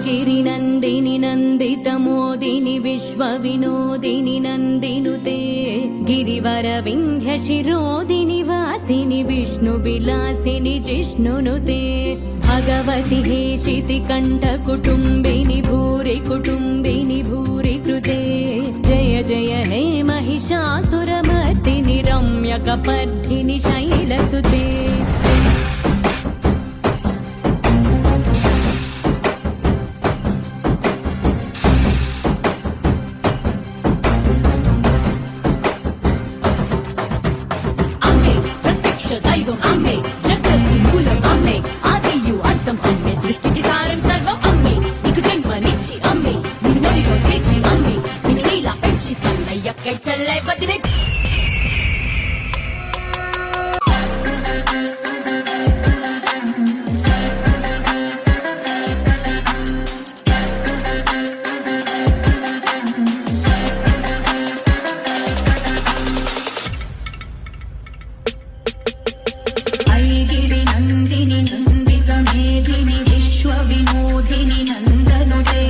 गिरिनन्दिनि नन्दितमोदिनि विश्वविनोदिनि नन्दिनुते गिरिवरविन्ध्यशिरोदिनि वासिनि विष्णुविलासिनि जिष्णुनुते भगवति हेशिति कण्ठकुटुम्बिनि भूरि कुटुम्बिनि भूरि कृते जय जय हे महिषासुरमर्दिनि रम्यकपर्दिनि शैलसुते दैवम् अम्मे जगति मूलम् अम्मे आदियु अंतम् अम्मे सृष्टिकी सारं सर्वम् अम्मे नीकु जन्मनिच्చి अम्मे निन्नु नोडिलो చేర్చి अम्मे निन्नु नीला పెంచి తల్లయ్యకై చెల్లై వదిలే गिरिनन्दिनि नन्दितमेदिनि विश्वविनोदिनि नन्दनुते